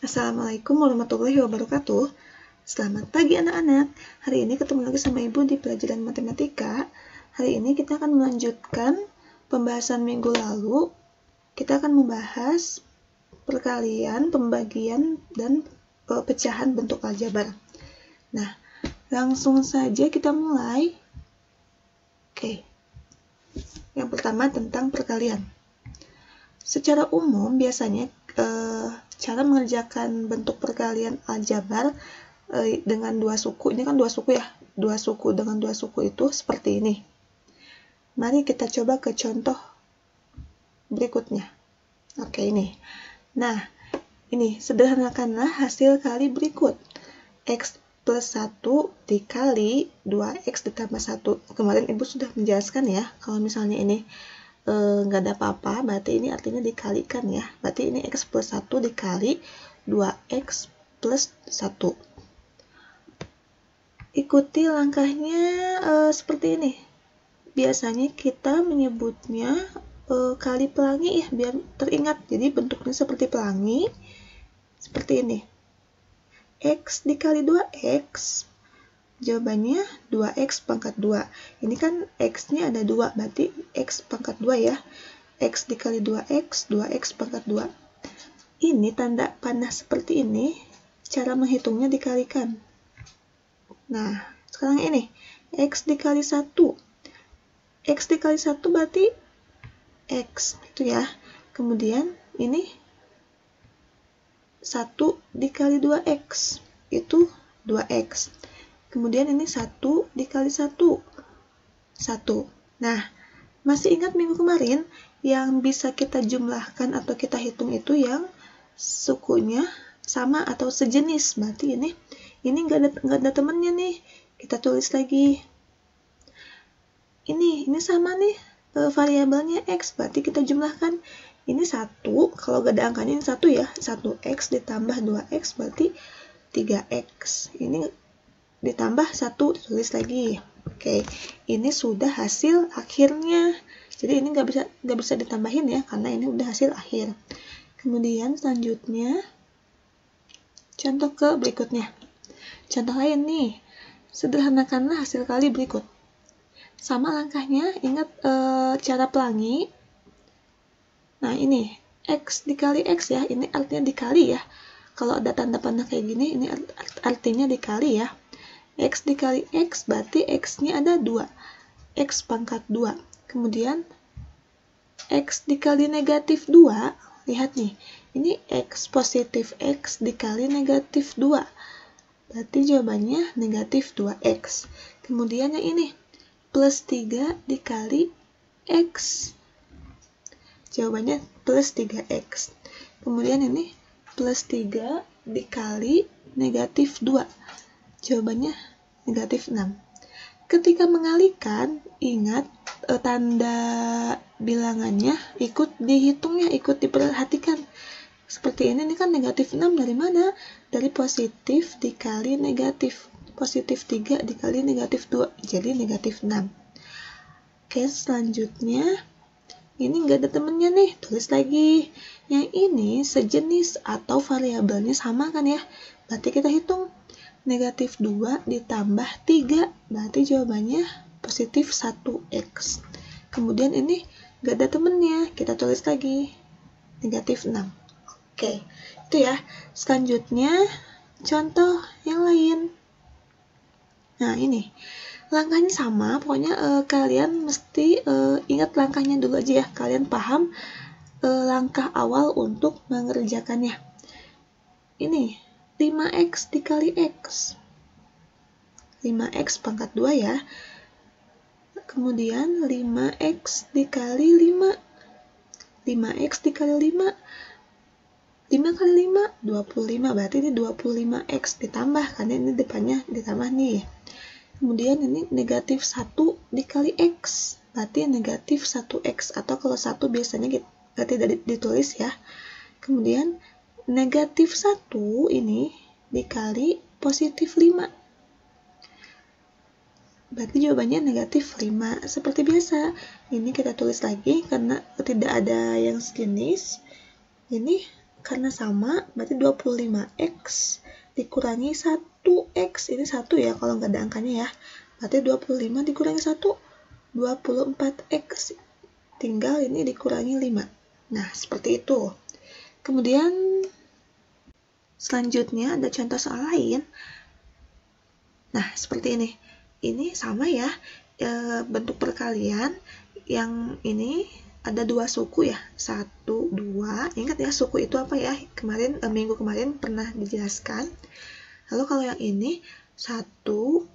Assalamualaikum warahmatullahi wabarakatuh. Selamat pagi anak-anak. Hari ini ketemu lagi sama Ibu di pelajaran matematika. Hari ini kita akan melanjutkan pembahasan minggu lalu. Kita akan membahas perkalian, pembagian, dan pecahan bentuk aljabar. Nah, langsung saja kita mulai. Oke. Yang pertama tentang perkalian. Secara umum biasanya cara mengerjakan bentuk perkalian aljabar dengan dua suku, ini kan dua suku ya, dua suku dengan dua suku itu seperti ini. Mari kita coba ke contoh berikutnya. Oke, ini. Nah, ini sederhanakanlah hasil kali berikut. X plus 1 dikali 2X ditambah 1. Kemarin Ibu sudah menjelaskan ya, kalau misalnya ini nggak ada apa-apa, berarti ini artinya dikalikan ya. Berarti ini X plus 1 dikali 2X plus 1. Ikuti langkahnya seperti ini. Biasanya kita menyebutnya kali pelangi ya, biar teringat. Jadi bentuknya seperti pelangi, seperti ini. X dikali 2X, jawabannya 2X pangkat 2. Ini kan X-nya ada 2, berarti X pangkat 2 ya. X dikali 2X, 2X pangkat 2. Ini tanda panah seperti ini, cara menghitungnya dikalikan. Nah, sekarang ini, X dikali 1. X dikali 1 berarti X, itu ya. Kemudian ini 1 dikali 2X, itu 2X. Kemudian ini 1 dikali 1. 1. Nah, masih ingat minggu kemarin yang bisa kita jumlahkan atau kita hitung itu yang sukunya sama atau sejenis. Berarti ini nggak ada temennya nih. Kita tulis lagi. Ini sama nih variabelnya X. Berarti kita jumlahkan. Ini 1, kalau gak ada angkanya ini 1 ya. 1X ditambah 2X berarti 3X. Ini ditambah 1, ditulis lagi. Oke, ini sudah hasil akhirnya. Jadi ini nggak bisa ditambahin ya, karena ini udah hasil akhir. Kemudian selanjutnya, contoh ke berikutnya. Contoh lain nih, sederhanakanlah hasil kali berikut. Sama langkahnya, ingat cara pelangi. Nah ini, X dikali X ya, ini artinya dikali ya. Kalau ada tanda panah kayak gini, ini artinya dikali ya. X dikali X berarti X-nya ada 2. X pangkat 2. Kemudian X dikali negatif 2. Lihat nih. Ini X positif X dikali negatif 2. Berarti jawabannya negatif 2X. Kemudian yang ini. Plus 3 dikali X. Jawabannya plus 3X. Kemudian ini. Plus 3 dikali negatif 2. Jawabannya negatif 6. Ketika mengalihkan, ingat tanda bilangannya ikut dihitungnya, ikut diperhatikan. Seperti ini kan negatif 6 dari mana? Dari positif dikali negatif. Positif 3 dikali negatif 2, jadi negatif 6. Oke, selanjutnya, ini nggak ada temennya nih, tulis lagi. Yang ini sejenis atau variabelnya sama kan ya? Berarti kita hitung. Negatif 2 ditambah 3, berarti jawabannya positif 1X. Kemudian ini gak ada temennya, kita tulis lagi, negatif 6. Oke, itu ya. Selanjutnya, contoh yang lain. Nah ini, langkahnya sama, pokoknya kalian mesti ingat langkahnya dulu aja ya. Kalian paham langkah awal untuk mengerjakannya. Ini 5X dikali X. 5X pangkat 2 ya. Kemudian 5X dikali 5. 5X dikali 5. 5 kali 5, 25. Berarti ini 25X ditambah, karena ini depannya ditambah nih. Kemudian ini negatif 1 dikali X. Berarti negatif 1X. Atau kalau 1 biasanya tidak ditulis ya. Kemudian negatif 1 ini dikali positif 5. Berarti jawabannya negatif 5. Seperti biasa, ini kita tulis lagi karena tidak ada yang sejenis. Ini Karena sama, berarti 25x dikurangi 1x. Ini 1 ya, kalau nggak ada angkanya ya. Berarti 25 dikurangi 1, 24x. Tinggal ini dikurangi 5. Nah, seperti itu. Kemudian, selanjutnya ada contoh soal lain. Nah, seperti ini. Ini sama ya, bentuk perkalian. Yang ini ada 2 suku ya, 1, 2. Ingat ya, suku itu apa ya? Minggu kemarin pernah dijelaskan. Lalu kalau yang ini 1,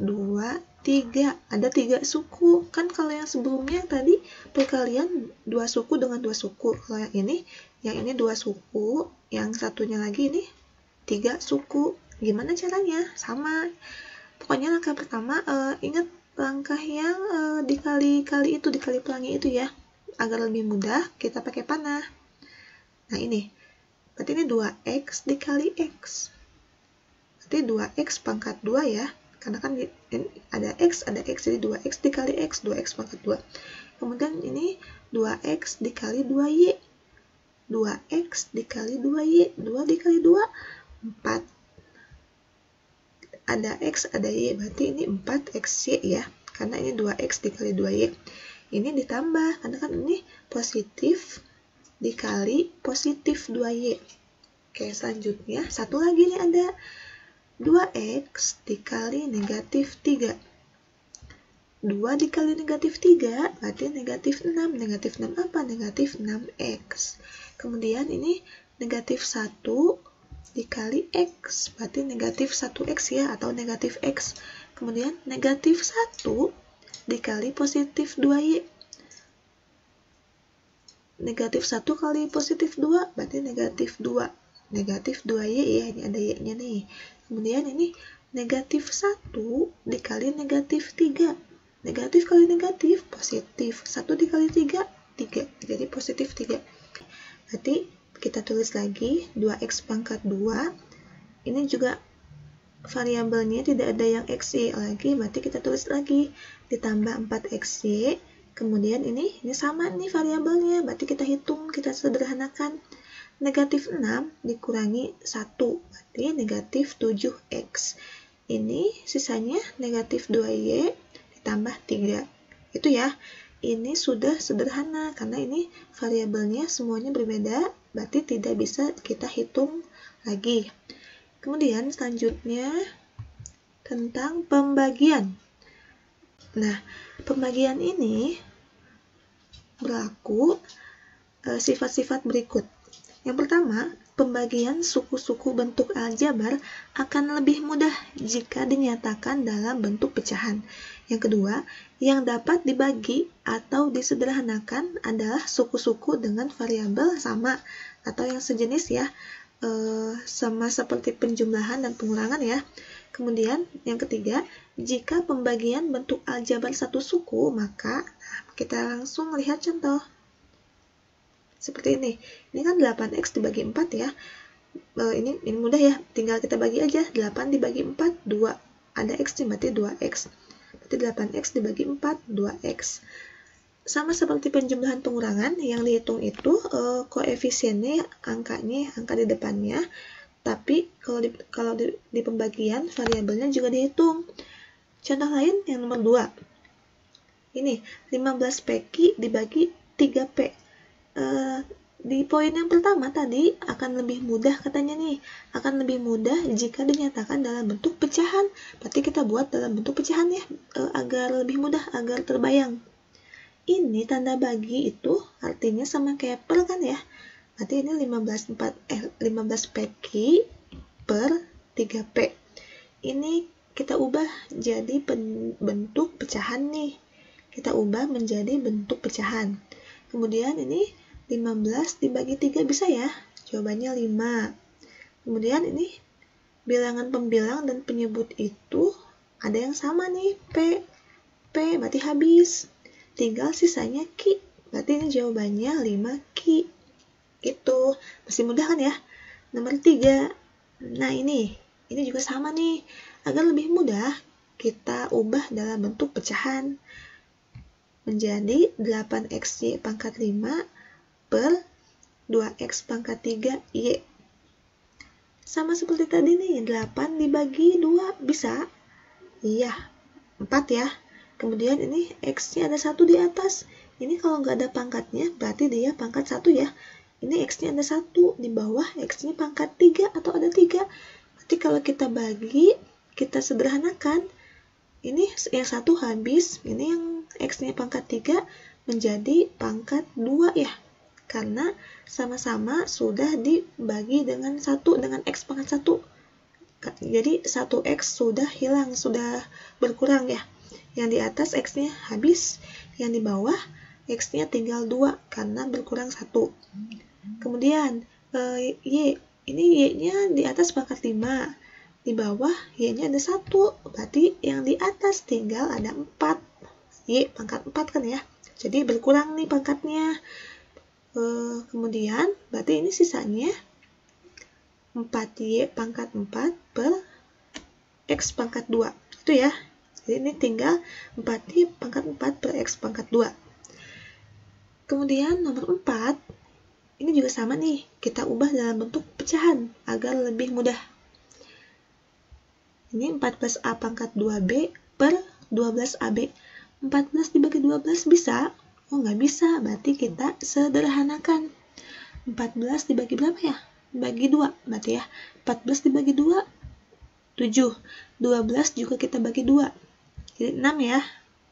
2, 3. Ada 3 suku. Kan kalau yang sebelumnya tadi perkalian 2 suku dengan 2 suku. Kalau yang ini 2 suku, yang satunya lagi ini 3 suku. Gimana caranya? Sama. Pokoknya langkah pertama, ingat langkah yang dikali pelangi itu ya. Agar lebih mudah, kita pakai panah. Nah, ini. Berarti ini 2x dikali x. Berarti 2x pangkat 2 ya. Karena kan ada x, jadi 2x dikali x, 2x pangkat 2. Kemudian ini 2x dikali 2y. 2x dikali 2y. 2 dikali 2, 4. Ada x, ada y. Berarti ini 4xy ya. Karena ini 2x dikali 2y. Ini ditambah, karena kan ini positif dikali positif 2y. Oke, selanjutnya, satu lagi nih ada 2x dikali negatif 3. 2 dikali negatif 3, berarti negatif 6. Negatif 6 apa? Negatif 6x. Kemudian ini negatif 1 dikali x, berarti negatif 1x ya, atau negatif x. Kemudian negatif 1 dikali positif 2y. Negatif 1 kali positif 2, berarti negatif 2. Negatif 2y ya, ini ada y-nya nih. Kemudian ini negatif 1 dikali negatif 3. Negatif kali negatif, positif. 1 dikali 3, 3. Jadi positif 3. Berarti kita tulis lagi 2x pangkat 2. Ini juga variabelnya tidak ada yang xy lagi, berarti kita tulis lagi ditambah 4xy. Kemudian ini sama nih variabelnya, berarti kita hitung, kita sederhanakan. Negatif 6 dikurangi 1, berarti negatif 7x. Ini sisanya negatif 2y ditambah 3. Itu ya, ini sudah sederhana, karena ini variabelnya semuanya berbeda, berarti tidak bisa kita hitung lagi. Kemudian selanjutnya tentang pembagian. Nah, pembagian ini berlaku sifat-sifat berikut. Yang pertama, pembagian suku-suku bentuk aljabar akan lebih mudah jika dinyatakan dalam bentuk pecahan. Yang kedua, yang dapat dibagi atau disederhanakan adalah suku-suku dengan variabel sama atau yang sejenis ya, sama seperti penjumlahan dan pengulangan ya. Kemudian yang ketiga, jika pembagian bentuk aljabar satu suku, maka kita langsung lihat contoh. Seperti ini. Ini kan 8x dibagi 4 ya. Ini mudah ya, tinggal kita bagi aja. 8 dibagi 4, 2. Ada x berarti 2x. Berarti 8x dibagi 4, 2x. Sama seperti penjumlahan pengurangan, yang dihitung itu koefisiennya, angkanya, angka di depannya. Tapi kalau di pembagian, variabelnya juga dihitung. Contoh lain yang nomor 2. Ini 15pq dibagi 3p. Di poin yang pertama tadi akan lebih mudah katanya nih, akan lebih mudah jika dinyatakan dalam bentuk pecahan. Berarti kita buat dalam bentuk pecahan ya, agar lebih mudah, agar terbayang. Ini tanda bagi itu artinya sama kayak per kan ya. Berarti ini 15pq per 3p. Ini kita ubah jadi bentuk pecahan nih. Kita ubah menjadi bentuk pecahan. Kemudian ini 15 dibagi 3 bisa ya? Jawabannya 5. Kemudian ini bilangan pembilang dan penyebut itu ada yang sama nih, P berarti habis. Tinggal sisanya Q. Berarti ini jawabannya 5Q. Gitu. Masih mudah kan ya? Nomor 3. Nah, ini juga sama nih. Agar lebih mudah, kita ubah dalam bentuk pecahan menjadi 8xy pangkat 5 per 2x pangkat 3y. Sama seperti tadi nih, 8 dibagi 2 bisa? Iya, 4 ya. Kemudian ini X-nya ada 1 di atas. Ini kalau nggak ada pangkatnya, berarti dia pangkat 1 ya. Ini X-nya ada 1, di bawah X-nya pangkat 3 atau ada 3. Berarti kalau kita bagi, kita sederhanakan, ini yang 1 habis, ini yang X-nya pangkat 3 menjadi pangkat 2 ya. Karena sama-sama sudah dibagi dengan 1, dengan X pangkat 1. Jadi 1X sudah hilang, sudah berkurang ya. Yang di atas X-nya habis, yang di bawah X-nya tinggal 2 karena berkurang 1. Kemudian Y, ini Y-nya di atas pangkat 5, di bawah Y-nya ada 1, berarti yang di atas tinggal ada 4. Y pangkat 4 kan ya, jadi berkurang nih pangkatnya. Kemudian berarti ini sisanya 4Y pangkat 4 per X pangkat 2, itu ya. Jadi ini tinggal 4Y pangkat 4 per X pangkat 2. Kemudian nomor 4, ini juga sama nih, kita ubah dalam bentuk pecahan agar lebih mudah. Ini 14A pangkat 2B per 12AB. 14 dibagi 12 bisa? Oh, nggak bisa, berarti kita sederhanakan. 14 dibagi berapa ya? Bagi 2, berarti ya. 14 dibagi 2, 7. 12 juga kita bagi 2. Jadi 6 ya.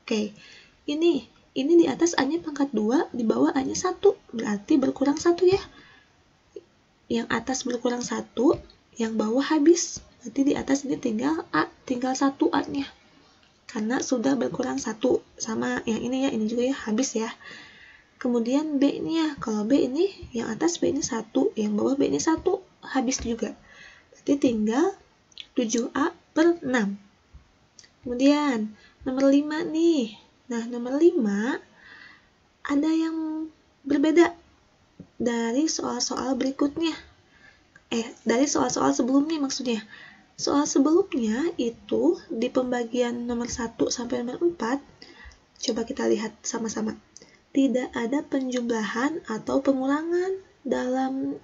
Oke, ini di atas A-nya pangkat 2, di bawah A-nya 1, berarti berkurang 1 ya. Yang atas berkurang 1, yang bawah habis. Berarti di atas ini tinggal A, tinggal 1 A-nya. Karena sudah berkurang 1, sama yang ini ya, ini juga ya, habis ya. Kemudian B-nya, kalau B ini, yang atas B ini 1, yang bawah B ini 1, habis juga. Berarti tinggal 7A per 6. Kemudian, nomor 5 nih. Nah, nomor 5, ada yang berbeda dari soal-soal berikutnya. Dari soal-soal sebelumnya maksudnya. Soal sebelumnya itu di pembagian nomor 1 sampai nomor 4, coba kita lihat sama-sama. Tidak ada penjumlahan atau pengurangan dalam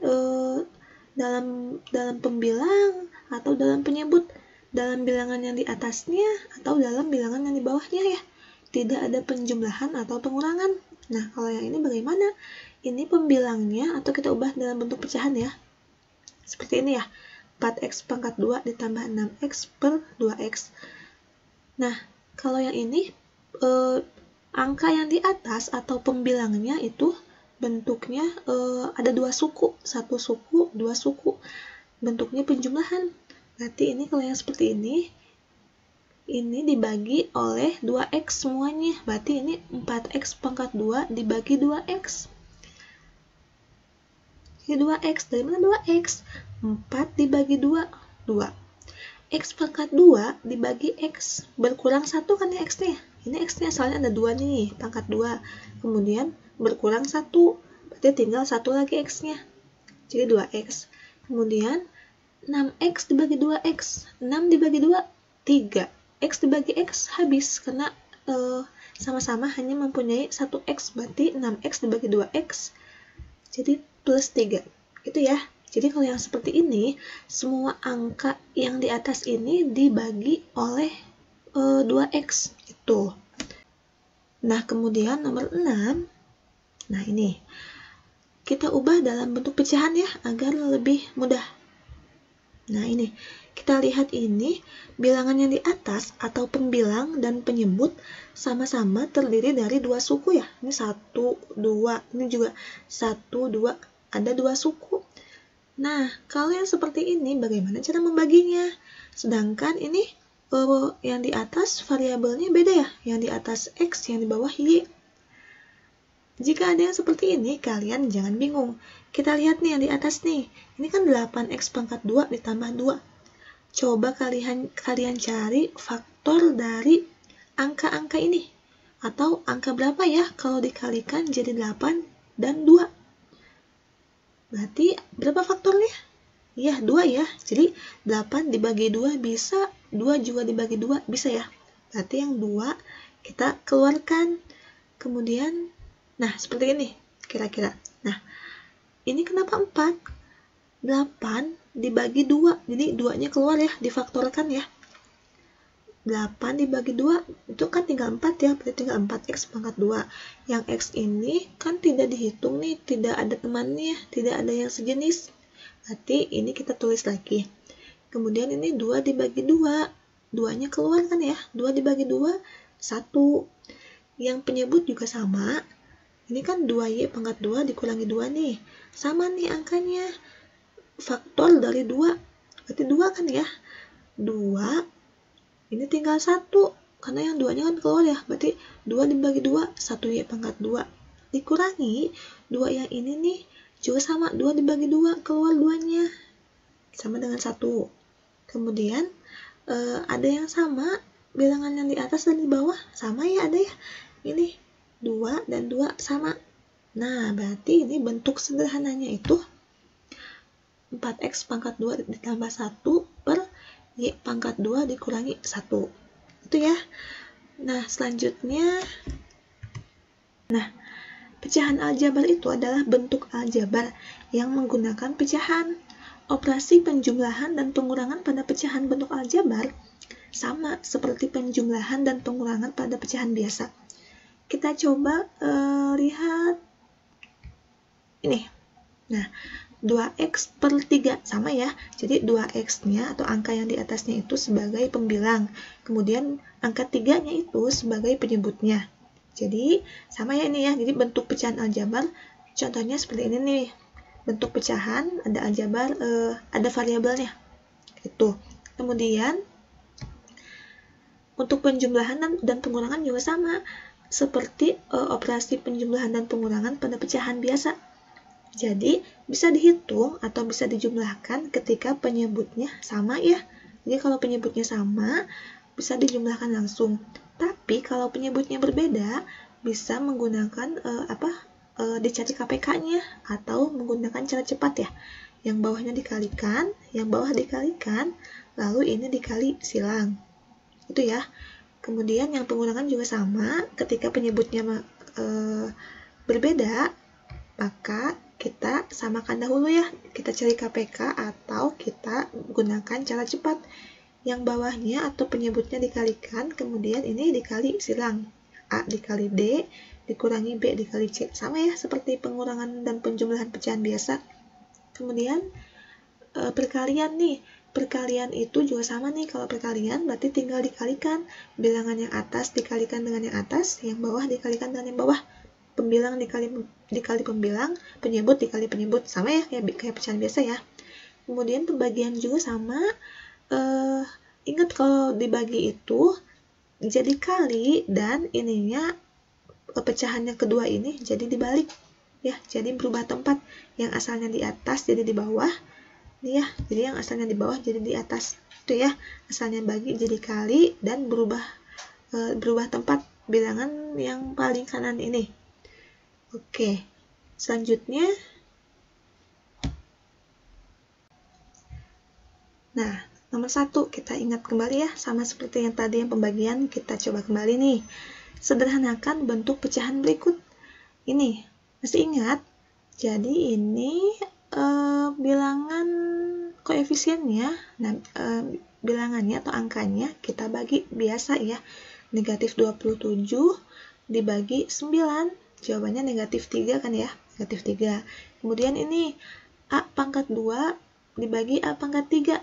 pembilang atau dalam penyebut, dalam bilangan yang di atasnya atau dalam bilangan yang di bawahnya ya. Tidak ada penjumlahan atau pengurangan. Nah, kalau yang ini bagaimana? Ini pembilangnya atau kita ubah dalam bentuk pecahan ya. Seperti ini ya. 4X pangkat 2 ditambah 6X per 2X. Nah, kalau yang ini, angka yang di atas atau pembilangnya itu bentuknya ada 2 suku. 1 suku, 2 suku. Bentuknya penjumlahan. Berarti ini kalau yang seperti ini dibagi oleh 2X semuanya. Berarti ini 4X pangkat 2 dibagi 2X. Jadi 2X, dari mana 2X? 4 dibagi 2, 2. X pangkat 2 dibagi X, berkurang 1 kan ya X-nya. Ini X-nya asalnya ada 2 nih, pangkat 2. Kemudian berkurang 1, berarti tinggal 1 lagi X-nya. Jadi 2X. Kemudian 6X dibagi 2X, 6 dibagi 2, 3. X dibagi X habis, karena sama-sama hanya mempunyai 1X, berarti 6X dibagi 2X, jadi plus 3. Gitu ya. Jadi kalau yang seperti ini, semua angka yang di atas ini dibagi oleh 2X. Itu. Nah, kemudian nomor 6. Nah, ini. Kita ubah dalam bentuk pecahan ya, agar lebih mudah. Nah, ini. Kita lihat ini, bilangan yang di atas atau pembilang dan penyebut sama-sama terdiri dari 2 suku ya. Ini 1, 2, ini juga 1, 2, ada 2 suku. Nah, kalau yang seperti ini, bagaimana cara membaginya? Sedangkan ini, yang di atas variabelnya beda ya. Yang di atas X, yang di bawah Y. Jika ada yang seperti ini, kalian jangan bingung. Kita lihat nih yang di atas nih. Ini kan 8X pangkat 2 ditambah 2. Coba kalian cari faktor dari angka-angka ini. Atau angka berapa ya kalau dikalikan jadi 8 dan 2. Berarti berapa faktornya? Ya, 2 ya. Jadi 8 dibagi 2 bisa, 2 juga dibagi 2 bisa ya. Berarti yang 2 kita keluarkan. Kemudian, nah seperti ini kira-kira. Nah, ini kenapa 4? 8 dibagi 2. Jadi 2-nya keluar ya, difaktorkan ya. 8 dibagi 2 itu kan tinggal 4 ya, berarti tinggal 4x pangkat 2. Yang x ini kan tidak dihitung nih, tidak ada temannya, tidak ada yang sejenis. Berarti ini kita tulis lagi. Kemudian ini 2 dibagi 2. 2-nya keluar kan ya, 2 dibagi 2, 1. Yang penyebut juga sama. Ini kan 2y pangkat 2 dikurangi 2 nih. Sama nih angkanya. Faktor dari 2. Berarti 2 kan ya. 2. Ini tinggal 1, karena yang 2-nya kan keluar ya, berarti 2 dibagi 2, 1y pangkat 2. Dikurangi, 2 yang ini nih, juga sama, 2 dibagi 2, keluar 2-nya. Sama dengan 1. Kemudian, ada yang sama, bilangan yang di atas dan di bawah, sama ya ada ya. Ini, 2 dan 2 sama. Nah, berarti ini bentuk sederhananya itu 4x pangkat 2 ditambah 1 per y pangkat 2 dikurangi 1. Itu ya. Nah, selanjutnya, pecahan aljabar itu adalah bentuk aljabar yang menggunakan pecahan. Operasi penjumlahan dan pengurangan pada pecahan bentuk aljabar sama seperti penjumlahan dan pengurangan pada pecahan biasa. Kita coba lihat ini. Nah, 2x per 3 sama ya, jadi 2x nya atau angka yang di atasnya itu sebagai pembilang, kemudian angka 3 nya itu sebagai penyebutnya. Jadi sama ya ini ya, jadi bentuk pecahan aljabar contohnya seperti ini nih, bentuk pecahan ada aljabar, ada variabelnya itu. Kemudian untuk penjumlahan dan pengurangan juga sama seperti operasi penjumlahan dan pengurangan pada pecahan biasa. Jadi, bisa dihitung atau bisa dijumlahkan ketika penyebutnya sama ya. Jadi, kalau penyebutnya sama, bisa dijumlahkan langsung. Tapi, kalau penyebutnya berbeda, bisa menggunakan dicari KPK-nya atau menggunakan cara cepat ya. Yang bawahnya dikalikan, yang bawah dikalikan, lalu ini dikali silang. Itu ya. Kemudian, yang pengurangan juga sama. Ketika penyebutnya berbeda, maka kita samakan dahulu ya, kita cari KPK atau kita gunakan cara cepat. Yang bawahnya atau penyebutnya dikalikan, kemudian ini dikali silang. A dikali D, dikurangi B dikali C. Sama ya, seperti pengurangan dan penjumlahan pecahan biasa. Kemudian, perkalian nih. Perkalian itu juga sama nih, kalau perkalian berarti tinggal dikalikan. Bilangan yang atas dikalikan dengan yang atas, yang bawah dikalikan dengan yang bawah. Pembilang dikali pembilang, penyebut dikali penyebut, sama ya kayak pecahan biasa ya. Kemudian pembagian juga sama. Ingat kalau dibagi itu jadi kali dan ininya pecahan yang kedua ini jadi dibalik ya, jadi berubah tempat, yang asalnya di atas jadi di bawah nih ya, jadi yang asalnya di bawah jadi di atas. Itu ya, asalnya bagi jadi kali dan berubah tempat bilangan yang paling kanan ini. Oke, selanjutnya, nah, nomor 1 kita ingat kembali ya, sama seperti yang tadi yang pembagian, kita coba kembali nih. Sederhanakan bentuk pecahan berikut. Ini, masih ingat? Jadi ini bilangan koefisiennya, nah, bilangannya atau angkanya kita bagi biasa ya, negatif 27 dibagi 9. Jawabannya negatif 3 kan ya, negatif 3. Kemudian ini A pangkat 2 dibagi A pangkat 3.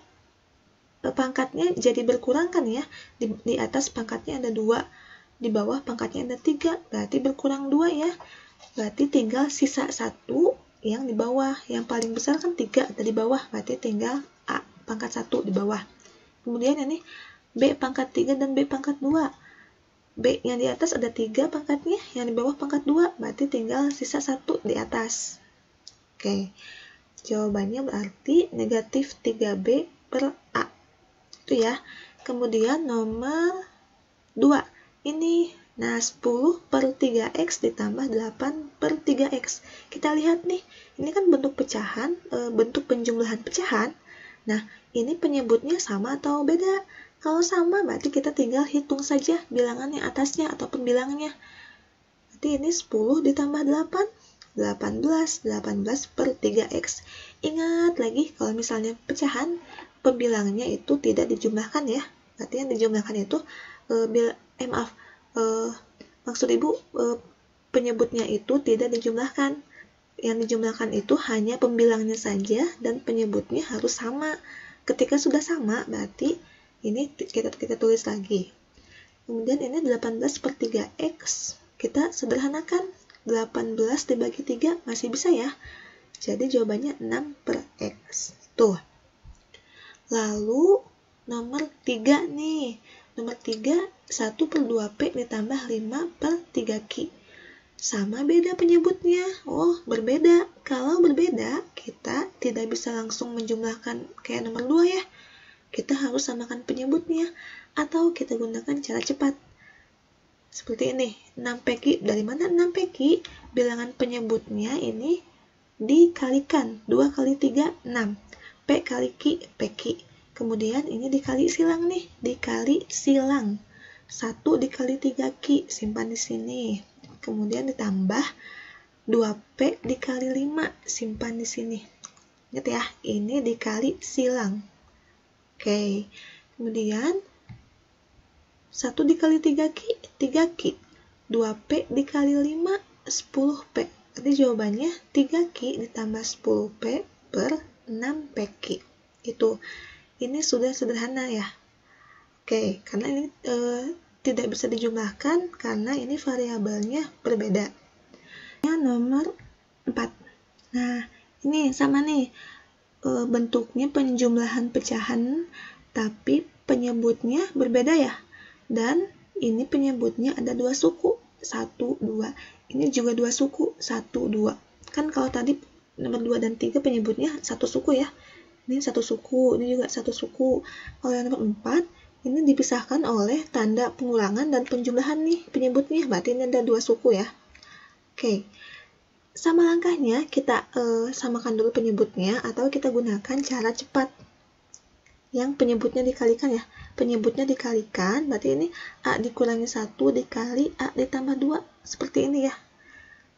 Pangkatnya jadi berkurang kan ya, di atas pangkatnya ada 2, di bawah pangkatnya ada 3, berarti berkurang 2 ya. Berarti tinggal sisa 1 yang di bawah, yang paling besar kan 3 ada di bawah, berarti tinggal A pangkat 1 di bawah. Kemudian ini B pangkat 3 dan B pangkat 2. B yang di atas ada 3 pangkatnya, yang di bawah pangkat 2, berarti tinggal sisa 1 di atas. Oke, jawabannya berarti negatif 3B per A. Itu ya. Kemudian nomor 2, ini, nah 10 per 3X ditambah 8 per 3X. Kita lihat nih, ini kan bentuk pecahan, bentuk penjumlahan pecahan. Nah, ini penyebutnya sama atau beda? Kalau sama, berarti kita tinggal hitung saja bilangan yang atasnya atau pembilangnya. Berarti ini 10 ditambah 8. 18 per 3x. Ingat lagi kalau misalnya pecahan pembilangnya itu tidak dijumlahkan ya. Berarti yang dijumlahkan itu maksud Ibu penyebutnya itu tidak dijumlahkan. Yang dijumlahkan itu hanya pembilangnya saja dan penyebutnya harus sama. Ketika sudah sama, berarti ini kita tulis lagi. Kemudian ini 18 per 3x. Kita sederhanakan. 18 dibagi 3 masih bisa ya. Jadi jawabannya 6 per x. Tuh. Lalu nomor 3 nih. Nomor 3, 1 per 2p ditambah 5 per 3q. Sama beda penyebutnya. Oh, berbeda. Kalau berbeda, kita tidak bisa langsung menjumlahkan kayak nomor 2 ya. Kita harus samakan penyebutnya. Atau kita gunakan cara cepat. Seperti ini, 6pq. Dari mana 6pq? Bilangan penyebutnya ini dikalikan. 2 kali 3, 6. P kali Q, pq. Kemudian ini dikali silang nih. Dikali silang. 1 dikali 3q. Simpan di sini. Kemudian ditambah 2p dikali 5. Simpan di sini. Ingat ya, ini dikali silang. Oke. Kemudian 1 dikali 3q, 3q. 2p dikali 5, 10p. Jadi jawabannya 3q ditambah 10p per 6pq. Itu. Ini sudah sederhana ya. Oke, karena ini tidak bisa dijumlahkan karena ini variabelnya berbeda. Nomor 4. Nah, ini sama nih. Bentuknya penjumlahan pecahan, tapi penyebutnya berbeda ya. Dan ini penyebutnya ada 2 suku, 1, 2. Ini juga 2 suku, 1, 2. Kan kalau tadi nomor 2 dan 3 penyebutnya 1 suku ya. Ini 1 suku, ini juga 1 suku. Kalau yang nomor 4, ini dipisahkan oleh tanda pengulangan dan penjumlahan nih penyebutnya. Berarti ini ada 2 suku ya. Oke. Sama langkahnya, kita samakan dulu penyebutnya atau kita gunakan cara cepat. Yang penyebutnya dikalikan ya. Penyebutnya dikalikan, berarti ini A dikurangi 1 dikali A ditambah 2. Seperti ini ya.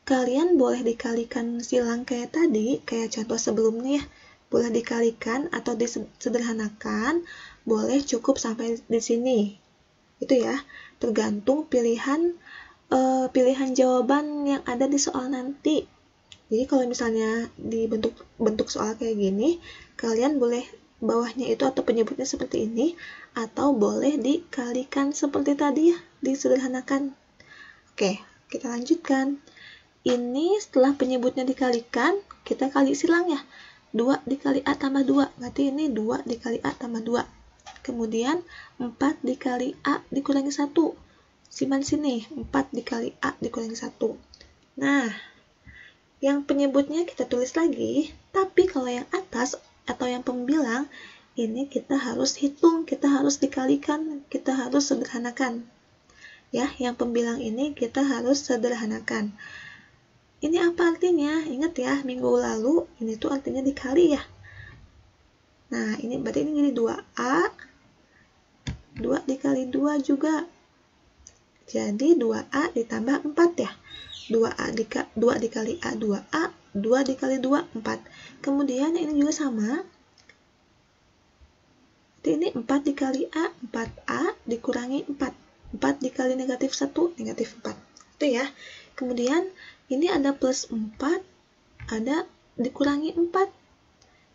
Kalian boleh dikalikan silang kayak tadi, kayak contoh sebelumnya ya. Boleh dikalikan atau disederhanakan, boleh cukup sampai di sini. Itu ya, tergantung pilihan jawaban yang ada di soal nanti. Jadi kalau misalnya di bentuk soal kayak gini, kalian boleh bawahnya itu atau penyebutnya seperti ini, atau boleh dikalikan seperti tadi ya, disederhanakan. Oke, kita lanjutkan. Ini setelah penyebutnya dikalikan, kita kali silang ya. 2 dikali A tambah 2, berarti ini 2 dikali A tambah 2. Kemudian 4 dikali A dikurangi 1. Simpan sini, 4 dikali A dikurangi 1. Nah, yang penyebutnya kita tulis lagi, tapi kalau yang atas atau yang pembilang, ini kita harus hitung, kita harus dikalikan, kita harus sederhanakan. Ya, yang pembilang ini kita harus sederhanakan. Ini apa artinya? Ingat ya, minggu lalu ini tuh artinya dikali ya. Nah, ini berarti ini jadi 2A, 2 dikali 2 juga. Jadi 2A ditambah 4 ya. 2 dikali A, 2A, 2 dikali 2, 4. Kemudian ini juga sama. Jadi ini 4 dikali A, 4A dikurangi 4. 4 dikali negatif 1, negatif 4. Itu ya. Kemudian ini ada plus 4, ada dikurangi 4.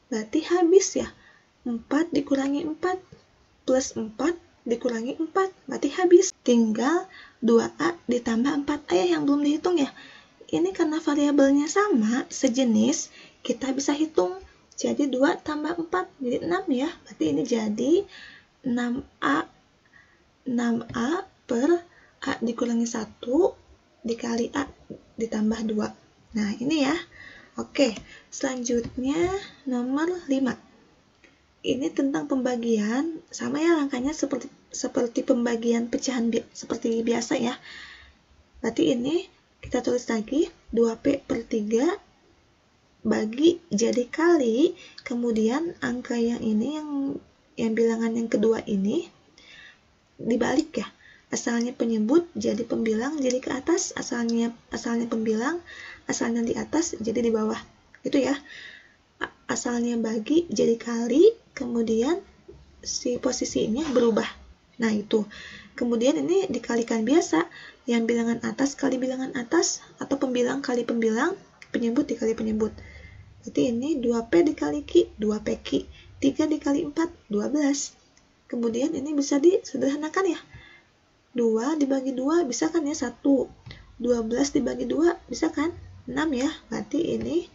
Berarti habis ya. 4 dikurangi 4 plus 4 dikurangi 4. Berarti habis. Tinggal 2A ditambah 4A yang belum dihitung ya. Ini karena variabelnya sama, sejenis, kita bisa hitung. Jadi 2 tambah 4, jadi 6 ya. Berarti ini jadi 6A per A dikurangi 1 dikali A ditambah 2. Nah, ini ya. Oke, selanjutnya nomor 5. Ini tentang pembagian, sama ya langkahnya seperti pembagian pecahan seperti biasa ya. Berarti ini kita tulis lagi 2P per 3 bagi jadi kali, kemudian angka yang ini yang bilangan yang kedua ini dibalik ya. Asalnya penyebut jadi pembilang, jadi ke atas, asalnya pembilang, asalnya di atas jadi di bawah. Itu ya. Asalnya bagi jadi kali, kemudian si posisinya berubah. Nah, itu. Kemudian ini dikalikan biasa, yang bilangan atas kali bilangan atas, atau pembilang kali pembilang, penyebut dikali penyebut. Berarti ini 2P dikali Q, 2PQ. 3 dikali 4, 12. Kemudian ini bisa disederhanakan ya. 2 dibagi 2 bisa kan ya 1. 12 dibagi 2 bisa kan? 6 ya. Berarti ini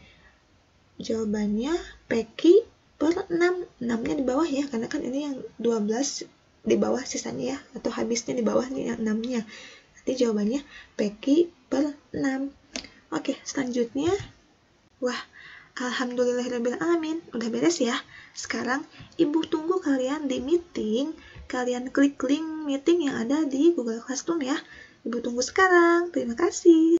jawabannya PQ per 6. 6-nya di bawah ya, karena kan ini yang 12 di bawah sisanya ya, atau habisnya di bawah nih yang 6-nya. Nanti jawabannya PQ per 6. Oke, selanjutnya. Wah, alhamdulillahirrahmanirrahim, udah beres ya. Sekarang Ibu tunggu kalian di meeting. Kalian klik link meeting yang ada di Google Classroom ya. Ibu tunggu sekarang. Terima kasih.